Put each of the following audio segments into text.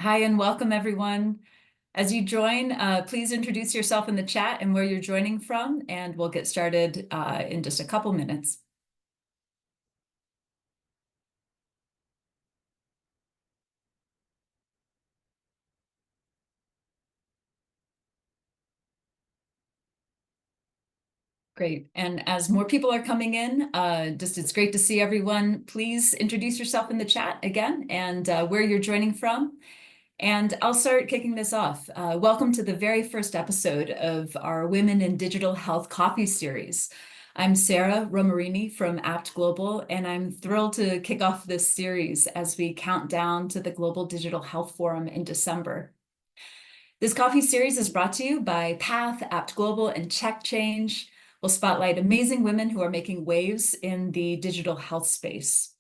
Hi, and welcome everyone. As you join, please introduce yourself in the chat and where you're joining from, and we'll get started in just a couple minutes. Great. And as more people are coming in, it's great to see everyone. Please introduce yourself in the chat again and where you're joining from. And I'll start kicking this off. Welcome to the very first episode of our Women in Digital Health Coffee Series. I'm Sarah Romorini from Abt Global, and I'm thrilled to kick off this series as we count down to the Global Digital Health Forum in December. This coffee series is brought to you by Path, Abt Global, and TechChange. We'll spotlight amazing women who are making waves in the digital health space.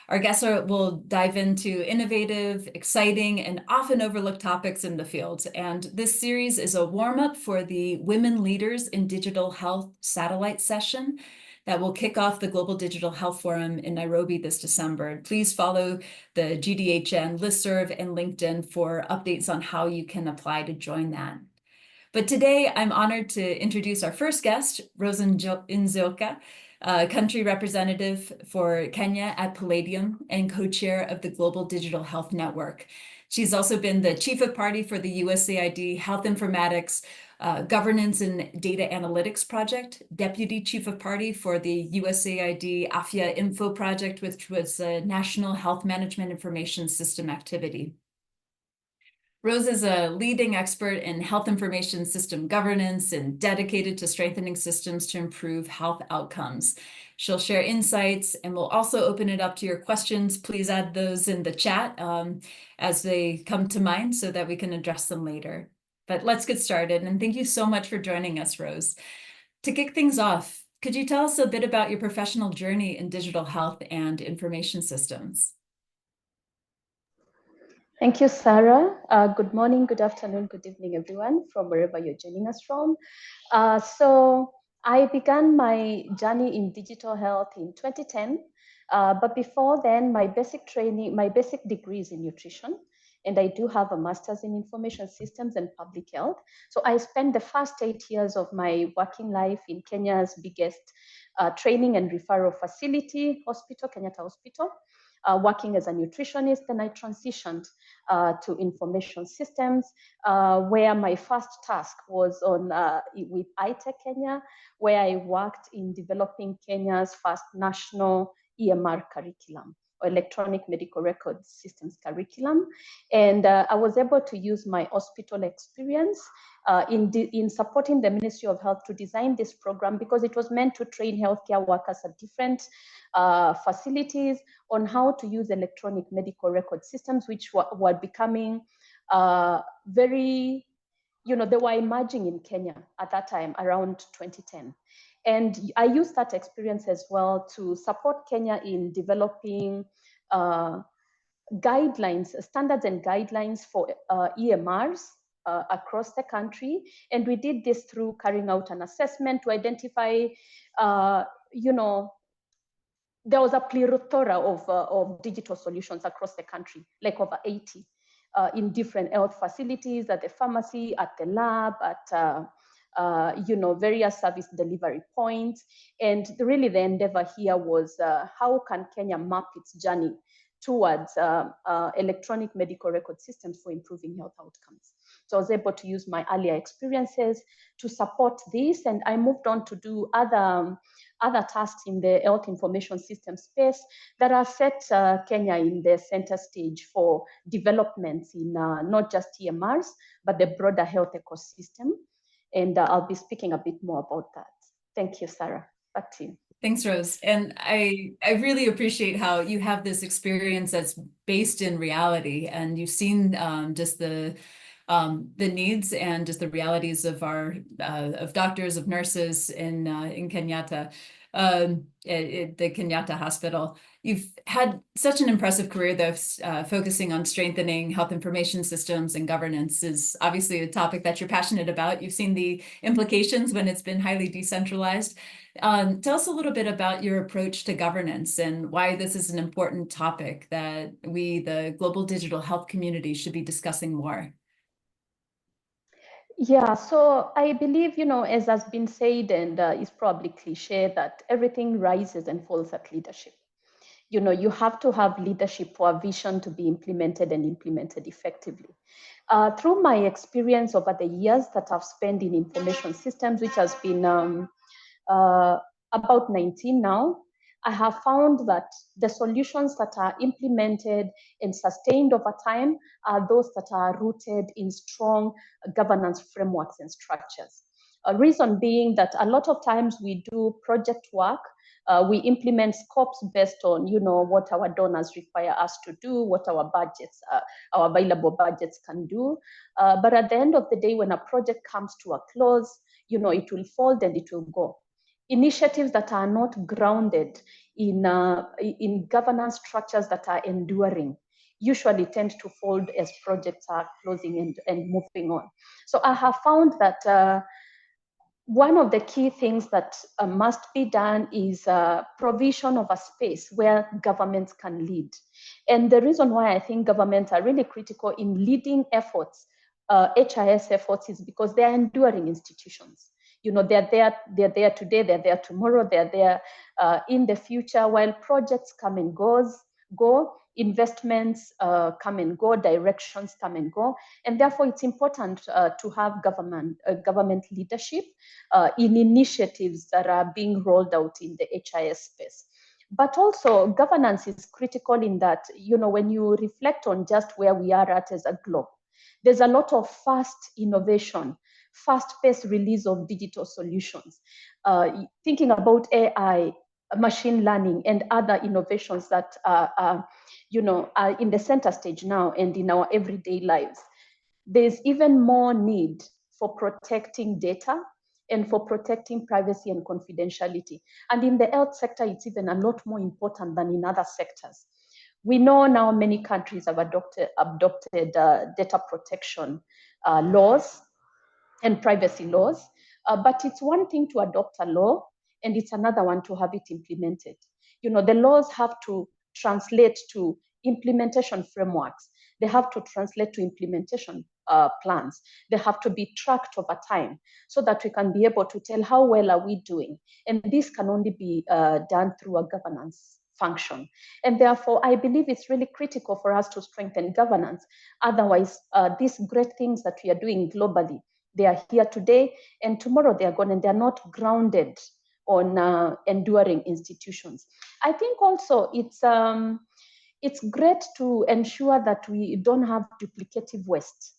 Our guests will dive into innovative, exciting, and often overlooked topics in the field. And this series is a warm-up for the Women Leaders in Digital Health satellite session that will kick off the Global Digital Health Forum in Nairobi this December. Please follow the GDHN listserv and LinkedIn for updates on how you can apply to join that. But today, I'm honored to introduce our first guest, Rose Nzyoka, country representative for Kenya at Palladium and co-chair of the Global Digital Health Network. She's also been the chief of party for the USAID Health Informatics Governance and Data Analytics Project, deputy chief of party for the USAID Afya Info Project, which was a national health management information system activity. Rose is a leading expert in health information system governance and dedicated to strengthening systems to improve health outcomes. She'll share insights, and we'll also open it up to your questions. Please add those in the chat as they come to mind so that we can address them later. But let's get started, and thank you so much for joining us, Rose. To kick things off, could you tell us a bit about your professional journey in digital health and information systems? Thank you, Sarah. Good morning, good afternoon, good evening, everyone, from wherever you're joining us from. So I began my journey in digital health in 2010. But before then, my basic degree is in nutrition. And I do have a master's in information systems and public health. So I spent the first 8 years of my working life in Kenya's biggest training and referral facility, Kenyatta Hospital. Working as a nutritionist, then I transitioned to information systems, where my first task was on with iTech Kenya, where I worked in developing Kenya's first national EMR curriculum, or electronic medical record systems curriculum. And I was able to use my hospital experience in supporting the Ministry of Health to design this program, because it was meant to train healthcare workers at different facilities on how to use electronic medical record systems, which were becoming very, they were emerging in Kenya at that time, around 2010. And I used that experience as well to support Kenya in developing guidelines, standards and guidelines for EMRs across the country. And we did this through carrying out an assessment to identify, there was a plethora of digital solutions across the country, like over 80 in different health facilities, at the pharmacy, at the lab, at various service delivery points. And really the endeavor here was how can Kenya map its journey towards electronic medical record systems for improving health outcomes. So I was able to use my earlier experiences to support this, and I moved on to do other tasks in the health information system space that have set Kenya in the center stage for developments in not just EMRs, but the broader health ecosystem. And I'll be speaking a bit more about that. Thank you, Sarah. Back to you. Thanks, Rose. And I really appreciate how you have this experience that's based in reality, and you've seen just the needs and just the realities of our of doctors, of nurses in Kenyatta, at the Kenyatta Hospital. You've had such an impressive career, though. Focusing on strengthening health information systems and governance is obviously a topic that you're passionate about. You've seen the implications when it's been highly decentralized. Tell us a little bit about your approach to governance and why this is an important topic that we, the global digital health community, should be discussing more. Yeah, so I believe, as has been said, and is probably cliche, that everything rises and falls at leadership. You have to have leadership for a vision to be implemented and implemented effectively. Through my experience over the years that I've spent in information systems, which has been about 19 now, I have found that the solutions that are implemented and sustained over time are those that are rooted in strong governance frameworks and structures. A reason being that a lot of times we do project work, we implement scopes based on, what our donors require us to do, what our budgets, our available budgets can do. But at the end of the day, when a project comes to a close, it will fold and it will go. Initiatives that are not grounded in governance structures that are enduring usually tend to fold as projects are closing and moving on. So I have found that one of the key things that must be done is provision of a space where governments can lead. And the reason why I think governments are really critical in leading efforts, HIS efforts, is because they are enduring institutions. They're there today, they're there tomorrow, they're there in the future. While projects come and go, investments come and go, directions come and go, and therefore it's important to have government leadership in initiatives that are being rolled out in the HIS space. But also governance is critical in that, when you reflect on just where we are at as a globe, there's a lot of fast innovation, fast-paced release of digital solutions. Thinking about AI, machine learning, and other innovations that are in the center stage now and in our everyday lives. There's even more need for protecting data and for protecting privacy and confidentiality. And in the health sector, it's even a lot more important than in other sectors. We know now many countries have adopted data protection laws and privacy laws, but it's one thing to adopt a law and it's another one to have it implemented. The laws have to translate to implementation frameworks. They have to translate to implementation plans. They have to be tracked over time so that we can be able to tell how well are we doing. And this can only be done through a governance function. And therefore, I believe it's really critical for us to strengthen governance. Otherwise, these great things that we are doing globally, they are here today and tomorrow they are gone and they're not grounded on enduring institutions. I think also it's great to ensure that we don't have duplicative waste.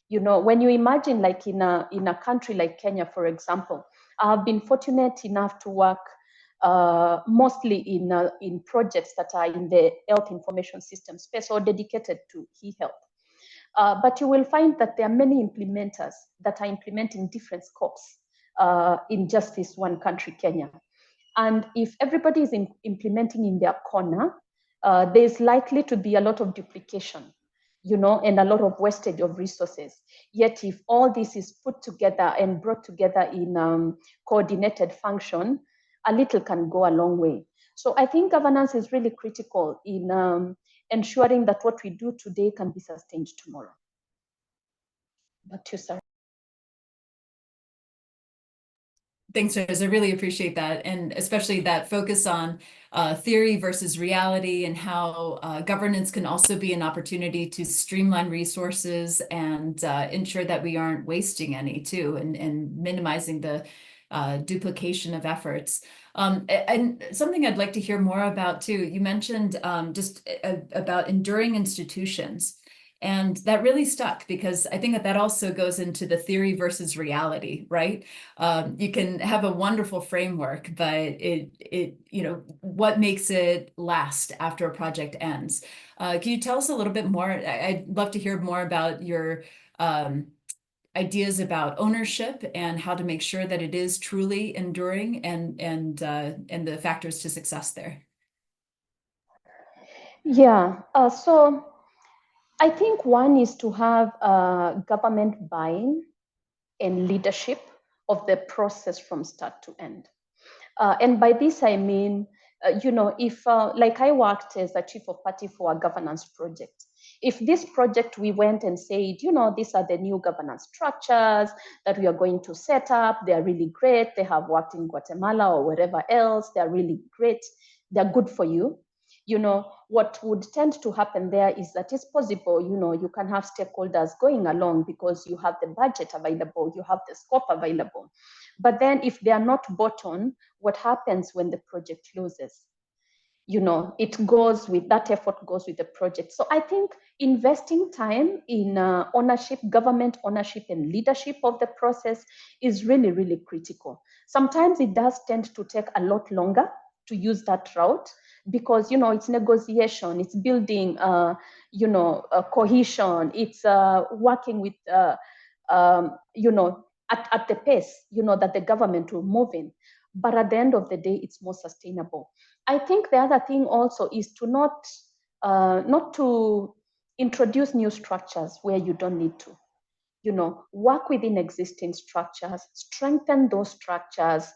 When you imagine like in a country like Kenya, for example, I've been fortunate enough to work mostly in projects that are in the health information system space or dedicated to e-health. But you will find that there are many implementers that are implementing different scopes in just this one country, Kenya. And if everybody is implementing in their corner, there's likely to be a lot of duplication, and a lot of wastage of resources. Yet if all this is put together and brought together in coordinated function, a little can go a long way. So I think governance is really critical in ensuring that what we do today can be sustained tomorrow. Back to you, Sarah. Thanks, Rose. I really appreciate that. And especially that focus on theory versus reality and how governance can also be an opportunity to streamline resources and ensure that we aren't wasting any too, and minimizing the duplication of efforts. And something I'd like to hear more about too, you mentioned just about enduring institutions. And that really stuck because I think that also goes into the theory versus reality, right? You can have a wonderful framework, but what makes it last after a project ends? Can you tell us a little bit more? I'd love to hear more about your ideas about ownership and how to make sure that it is truly enduring and the factors to success there. Yeah, so I think one is to have government buy-in and leadership of the process from start to end. And by this, I mean, if like I worked as a chief of party for a governance project, if this project we went and said, these are the new governance structures that we are going to set up, they are really great, they have worked in Guatemala or wherever else, they are really great, they're good for you. What would tend to happen there is that it's possible, you can have stakeholders going along because you have the budget available, you have the scope available. But then if they are not bought on, what happens when the project closes? It goes with that effort goes with the project. So I think investing time in ownership, government ownership and leadership of the process is really, really critical. Sometimes it does tend to take a lot longer to use that route because, it's negotiation, it's building, cohesion, it's working with, at the pace, that the government will move in. But at the end of the day, it's more sustainable. I think the other thing also is to not to introduce new structures where you don't need to. Work within existing structures, strengthen those structures,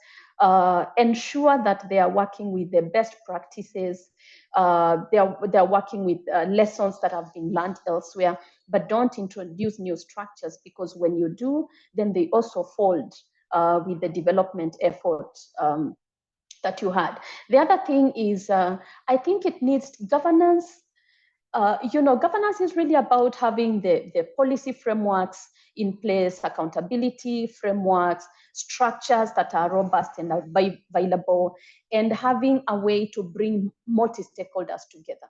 ensure that they are working with the best practices, they are working with lessons that have been learned elsewhere, but don't introduce new structures because when you do, then they also fold with the development effort that you had. The other thing is, I think it needs governance. Governance is really about having the policy frameworks in place, accountability frameworks, structures that are robust and available, and having a way to bring multi-stakeholders together.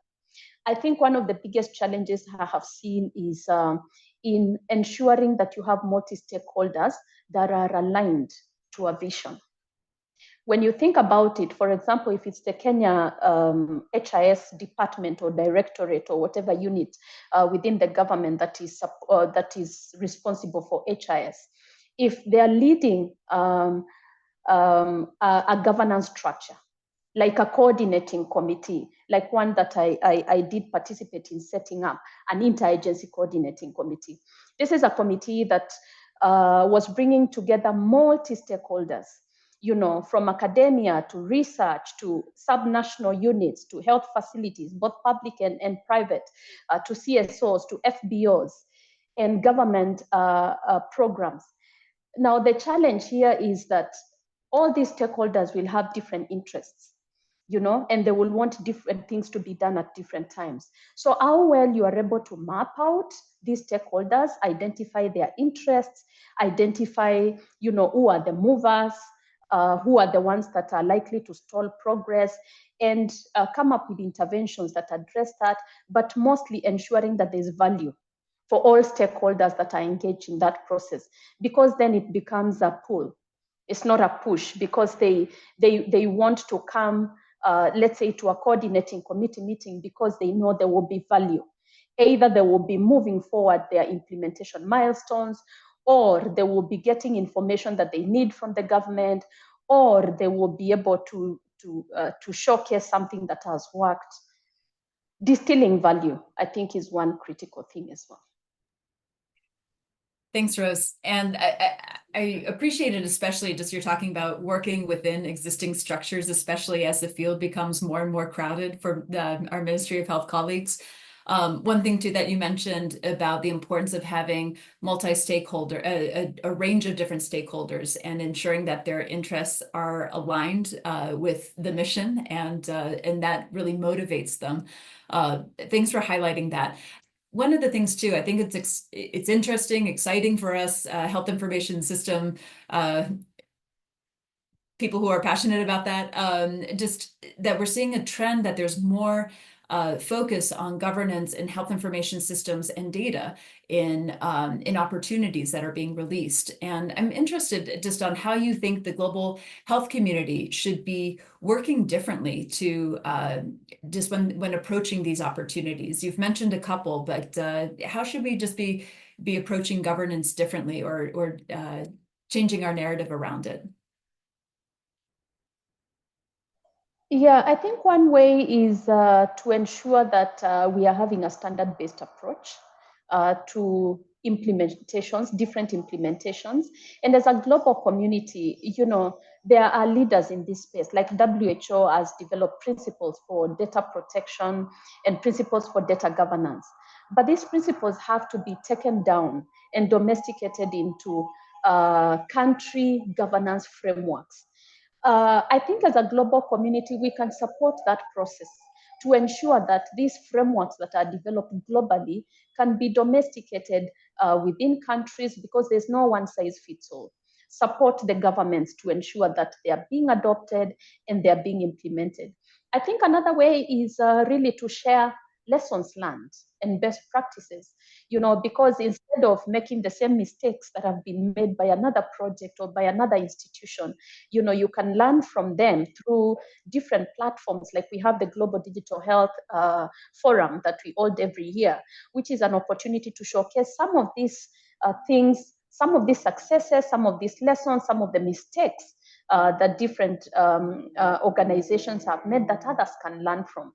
I think one of the biggest challenges I have seen is in ensuring that you have multi-stakeholders that are aligned to a vision. When you think about it, for example, if it's the Kenya HIS department or directorate or whatever unit within the government that is responsible for HIS, if they are leading a governance structure, like a coordinating committee, like one that I did participate in setting up, an interagency coordinating committee. This is a committee that was bringing together multi-stakeholders, from academia to research to subnational units to health facilities, both public and private, to CSOs, to FBOs, and government programs. Now, the challenge here is that all these stakeholders will have different interests, and they will want different things to be done at different times. So how well you are able to map out these stakeholders, identify their interests, identify, who are the movers, who are the ones that are likely to stall progress, and come up with interventions that address that, but mostly ensuring that there's value for all stakeholders that are engaged in that process, because then it becomes a pull. It's not a push, because they want to come, let's say, to a coordinating committee meeting because they know there will be value. Either they will be moving forward their implementation milestones, or they will be getting information that they need from the government, or they will be able to showcase something that has worked. Distilling value, I think, is one critical thing as well. Thanks, Rose. And I appreciate it, especially just you're talking about working within existing structures, especially as the field becomes more and more crowded for our Ministry of Health colleagues. One thing too that you mentioned about the importance of having multi-stakeholder, a range of different stakeholders, and ensuring that their interests are aligned with the mission, and that really motivates them. Thanks for highlighting that. One of the things too, I think it's interesting, exciting for us, health information system people who are passionate about that, just that we're seeing a trend that there's more focus on governance and health information systems and data in opportunities that are being released. And I'm interested just on how you think the global health community should be working differently to just when approaching these opportunities. You've mentioned a couple, but how should we just be approaching governance differently, or changing our narrative around it? Yeah, I think one way is to ensure that we are having a standard-based approach to implementations, different implementations. And as a global community, there are leaders in this space, like WHO has developed principles for data protection and principles for data governance. But these principles have to be taken down and domesticated into country governance frameworks. I think as a global community, we can support that process to ensure that these frameworks that are developed globally can be domesticated within countries, because there's no one size fits all. Support the governments to ensure that they are being adopted and they are being implemented. I think another way is really to share lessons learned and best practices, because instead of making the same mistakes that have been made by another project or by another institution, you can learn from them through different platforms. Like we have the Global Digital Health Forum that we hold every year, which is an opportunity to showcase some of these things, some of these successes, some of these lessons, some of the mistakes that different organizations have made that others can learn from.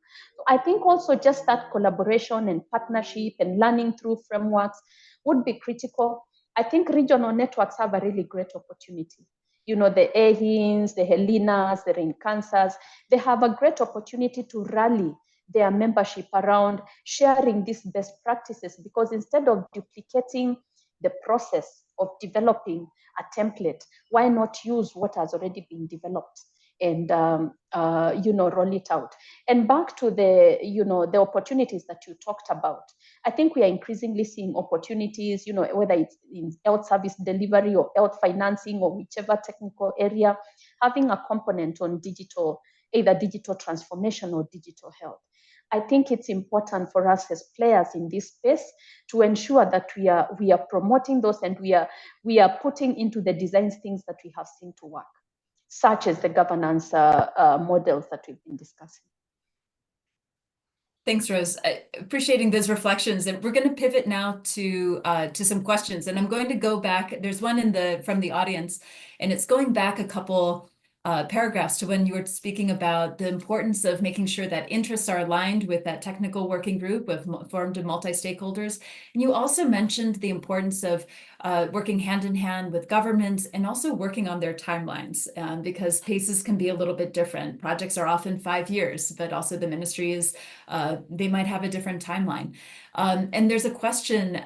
I think also just that collaboration and partnership and learning through frameworks would be critical. I think regional networks have a really great opportunity. The AHINs, the Helenas, the Rinkansas, they have a great opportunity to rally their membership around sharing these best practices, because instead of duplicating the process of developing a template, why not use what has already been developed and roll it out? And back to the opportunities that you talked about, I think we are increasingly seeing opportunities, whether it's in health service delivery or health financing or whichever technical area, having a component on digital, either digital transformation or digital health. I think it's important for us as players in this space to ensure that we are promoting those, and we are putting into the designs things that we have seen to work, such as the governance models that we've been discussing. Thanks, Rose. Appreciating those reflections, and we're going to pivot now to some questions. And I'm going to go back. There's one from the audience, and it's going back a couple paragraphs to when you were speaking about the importance of making sure that interests are aligned with that technical working group formed of multi-stakeholders. And you also mentioned the importance of working hand in hand with governments and also working on their timelines, because paces can be a little bit different. Projects are often 5 years, but also the ministry is, they might have a different timeline. And there's a question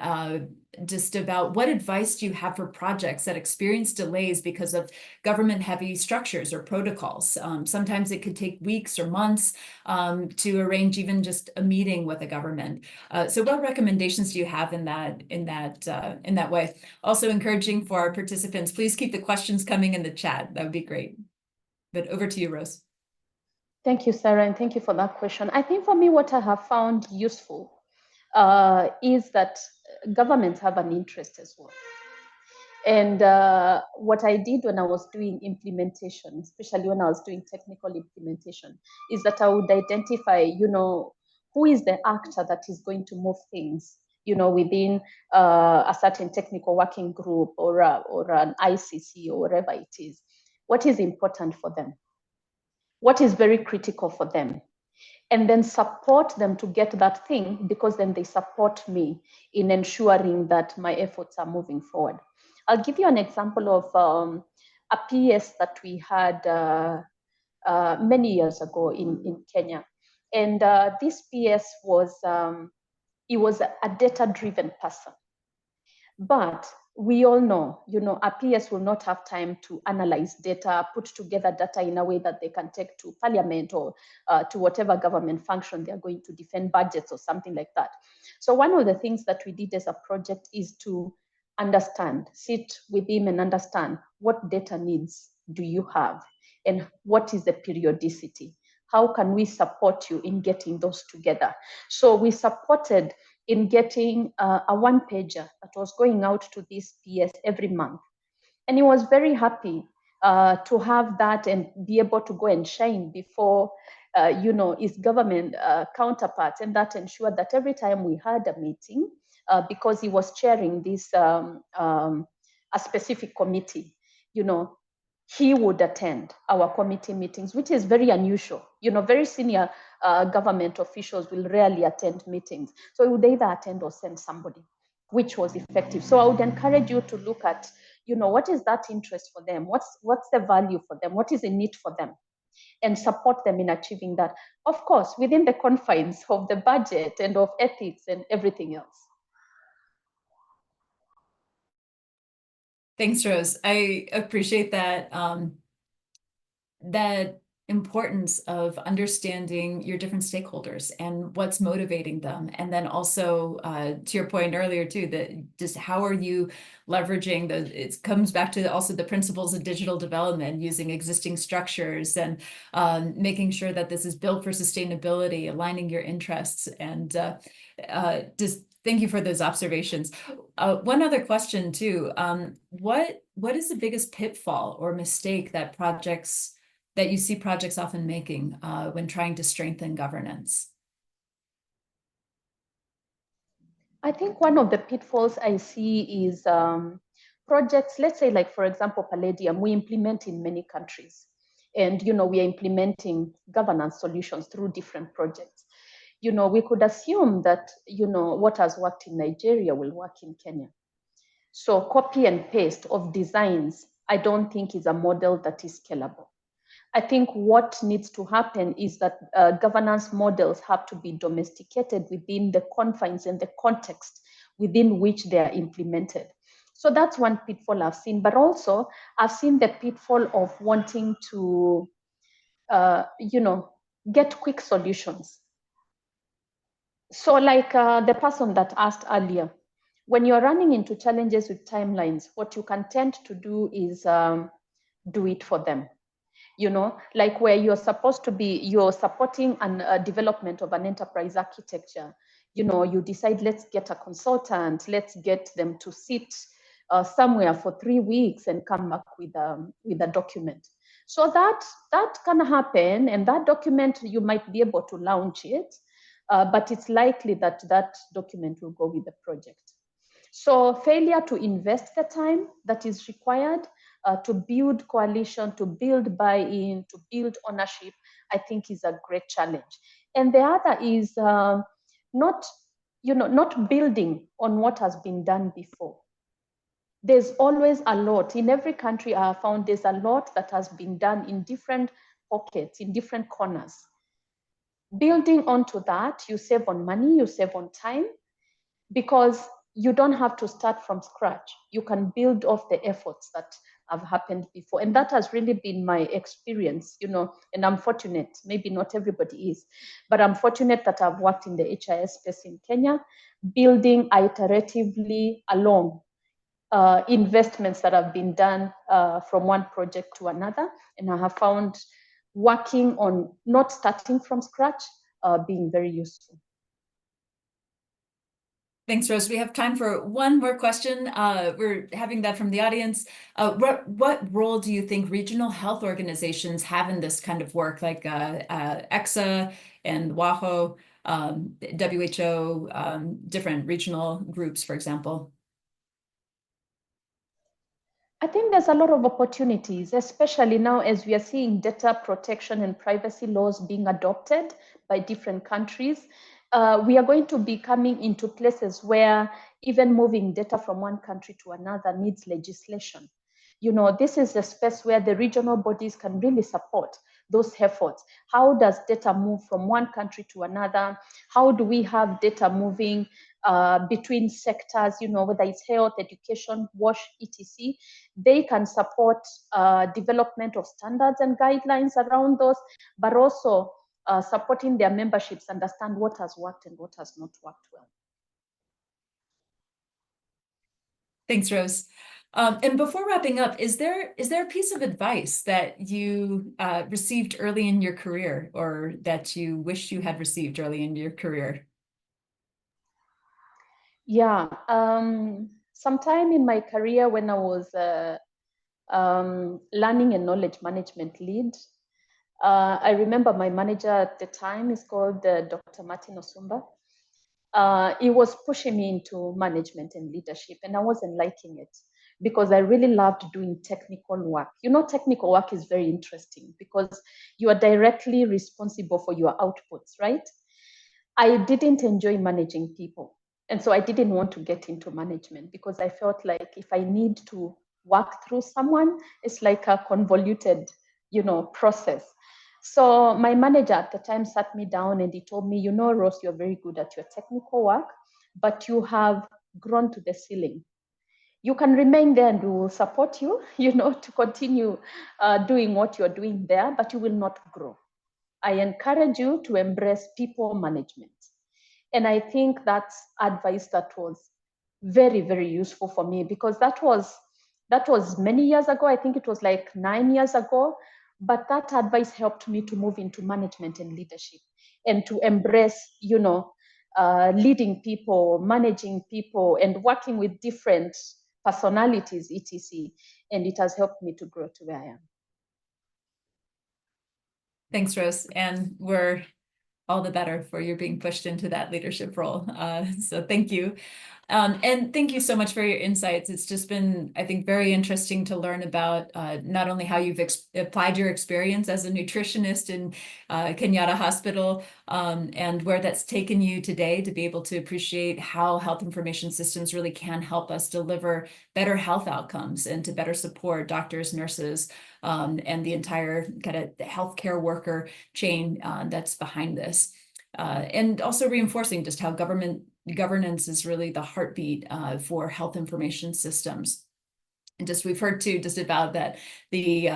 just about what advice do you have for projects that experience delays because of government-heavy structures or protocols? Sometimes it could take weeks or months to arrange even just a meeting with a government. So what recommendations do you have in that way? Also encouraging for our participants, please keep the questions coming in the chat. That would be great. But over to you, Rose. Thank you, Sarah, and thank you for that question. I think for me, what I have found useful is that governments have an interest as well. And what I did when I was doing implementation, especially when I was doing technical implementation, is that I would identify, who is the actor that is going to move things, within a certain technical working group or an ICC or whatever it is. What is important for them? What is very critical for them? And then support them to get that thing, because then they support me in ensuring that my efforts are moving forward. I'll give you an example of a PS that we had many years ago in Kenya. And this PS was, he was a data-driven person. But we all know, a PS will not have time to analyze data, put together data in a way that they can take to parliament or to whatever government function they're going to defend budgets or something like that. So one of the things that we did as a project is to understand, sit with him and understand what data needs do you have and what is the periodicity. How can we support you in getting those together? So we supported in getting a one-pager that was going out to this PS every month. And he was very happy to have that and be able to go and shine before his government counterparts, and that ensured that every time we had a meeting, because he was chairing this a specific committee, he would attend our committee meetings, which is very unusual. Very senior government officials will rarely attend meetings. So he would either attend or send somebody. which was effective. So I would encourage you to look at, what is that interest for them? What's the value for them? What is the need for them? And support them in achieving that. Of course, within the confines of the budget and of ethics and everything else. Thanks, Rose. I appreciate that that importance of understanding your different stakeholders and what's motivating them. And then also, to your point earlier too, that just how are you leveraging it comes back to also the principles of digital development, using existing structures and making sure that this is built for sustainability, aligning your interests, and just thank you for those observations. One other question too, what is the biggest pitfall or mistake that you see projects often making when trying to strengthen governance? I think one of the pitfalls I see is projects, let's say like, for example, Palladium, we implement in many countries. And, we are implementing governance solutions through different projects. We could assume that, what has worked in Nigeria will work in Kenya. So copy and paste of designs, I don't think is a model that is scalable. I think what needs to happen is that governance models have to be domesticated within the confines and the context within which they are implemented. So that's one pitfall I've seen, but also I've seen the pitfall of wanting to, get quick solutions. So like the person that asked earlier, when you're running into challenges with timelines, what you can tend to do is do it for them. Like where you're supporting a development of an enterprise architecture, you decide, let's get a consultant, let's get them to sit somewhere for 3 weeks and come back with a document. So that can happen, and that document, you might be able to launch it, but it's likely that that document will go with the project. So failure to invest the time that is required to build coalition, to build buy-in, to build ownership, I think is a great challenge. And the other is not building on what has been done before. There's always a lot. In every country I have found there's a lot that has been done in different pockets, in different corners. Building onto that, you save on money, you save on time, because you don't have to start from scratch. You can build off the efforts that have happened before. And that has really been my experience, and I'm fortunate, maybe not everybody is, but I'm fortunate that I've worked in the HIS space in Kenya, building iteratively along investments that have been done from one project to another. And I have found working on not starting from scratch being very useful. Thanks, Rose. We have time for one more question. We're having that from the audience. What role do you think regional health organizations have in this kind of work, like EXA and WIDHL, WHO, different regional groups, for example? I think there's a lot of opportunities, especially now as we are seeing data protection and privacy laws being adopted by different countries. We are going to be coming into places where even moving data from one country to another needs legislation. This is a space where the regional bodies can really support those efforts. How does data move from one country to another? How do we have data moving between sectors, whether it's health, education, WASH, etc. They can support development of standards and guidelines around those, but also supporting their memberships understand what has worked and what has not worked well. Thanks, Rose. And before wrapping up, is there a piece of advice that you received early in your career, or that you wish you had received early in your career? Yeah, sometime in my career when I was learning and knowledge management lead, I remember my manager at the time is called Dr. Martin Osumba. He was pushing me into management and leadership, and I wasn't liking it because I really loved doing technical work. Technical work is very interesting because you are directly responsible for your outputs, right? I didn't enjoy managing people. And so I didn't want to get into management because I felt like if I need to work through someone, it's like a convoluted, process. So my manager at the time sat me down and he told me, Rose, you're very good at your technical work, but you have grown to the ceiling. You can remain there and we will support you, to continue doing what you're doing there, but you will not grow. I encourage you to embrace people management. And I think that's advice that was very, very useful for me because that was many years ago. I think it was like 9 years ago. But that advice helped me to move into management and leadership and to embrace, leading people, managing people, and working with different personalities, etc. And it has helped me to grow to where I am. Thanks, Rose. And we're all the better for you being pushed into that leadership role. So thank you. And thank you so much for your insights. It's just been, I think, very interesting to learn about not only how you've applied your experience as a nutritionist in Kenyatta Hospital and where that's taken you today to be able to appreciate how health information systems really can help us deliver better health outcomes and to better support doctors, nurses, and the entire kind of healthcare worker chain that's behind this. And also reinforcing just how governance is really the heartbeat for health information systems. And just we've heard too just about that the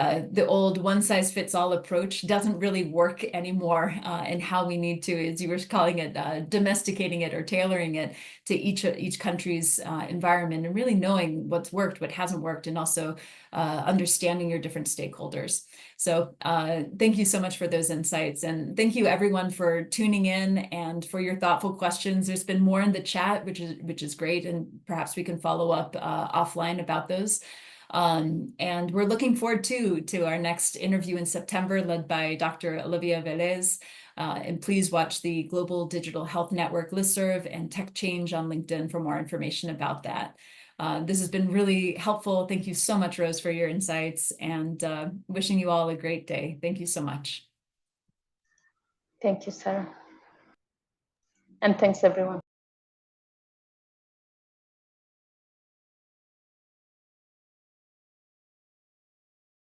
old one-size-fits-all approach doesn't really work anymore, and how we need to, as you were calling it, domesticating it or tailoring it to each country's environment, and really knowing what's worked, what hasn't worked, and also understanding your different stakeholders. So thank you so much for those insights, and thank you everyone for tuning in and for your thoughtful questions. There's been more in the chat, which is great, and perhaps we can follow up offline about those. And we're looking forward to our next interview in September, led by Dr. Olivia Velez. And please watch the Global Digital Health Network listserv and TechChange on LinkedIn for more information about that. This has been really helpful. Thank you so much, Rose, for your insights, and wishing you all a great day. Thank you so much. Thank you, Sarah. And thanks, everyone.